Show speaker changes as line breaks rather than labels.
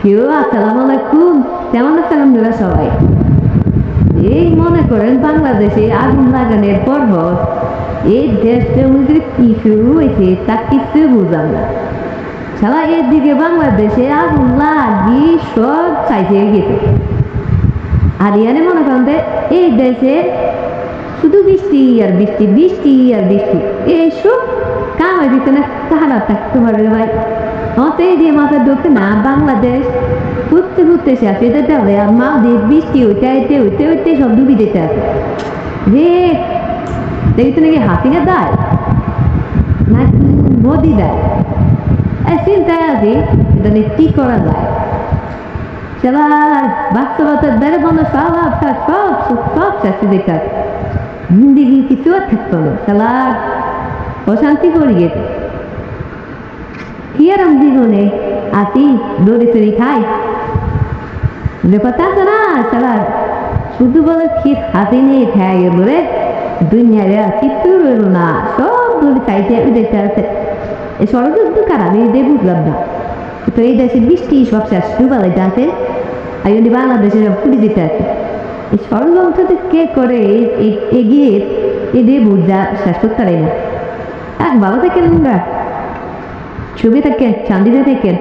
কেউ আসসালামু আলাইকুম, কেমন আছেন আপনারা সবাই? এই মনে করেন বাংলাদেশে আগুন লাগানোর পর এই দেশটার মধ্যে কি শুরু হয়েছে তা কিছু বুঝলাম না। সারা এদিকে বাংলাদেশে আগুন লাগিয়ে সব চাইছে গেছে। আর ইয়ানে মনে করেন এই দেশে শুধু বৃষ্টি আর বৃষ্টি, বৃষ্টি আর বৃষ্টি, এইসব কামের ভিতরে তাহারা থাকতে পারবে ভাই। হতে দিয়ে মাথা ঢুকে না বাংলাদেশ ঘুরতে ঘুরতে শেষ এটা যাবে আর মালদ্বীপ বৃষ্টি হইতে হইতে হইতে হইতে সব ডুবি যেতে আছে। যে দেখতে নাকি হাসিনা দেয় নাকি মোদি দেয়, চিন্তায় আছি এটা নিয়ে কি করা যায়। সবার বাস্তবতার দ্বারা মনে সব সব সব শেষে দেখতে আছে। জিন্দিগি কিছু আর থাকতো না, সবার অশান্তি করে গেছে। কি আর আমি জীবনে আসি দড়ি চড়ি খাই, যে কথা আছে না সবার শুধু বলে শীত হাসি নিয়ে খাই বলে দুনিয়ারে কিছু রইল না, সব দড়ি খাইতে দেখতে আছে। এই ষড়যন্ত্র কারা এই দিয়ে বুঝলাম না। তো এই দেশে বৃষ্টি সব শেষ ডুবালাইতে আছে, আর যদি বাংলাদেশে সব পুড়ে দিতে আছে। এই ষড়যন্ত্রতে কে করে এগিয়ে এ দিয়ে বুঝা শেষ করতে পারে না। ভালো থাকেন, ছবি থাকেন, শান্তিতে থাকেন।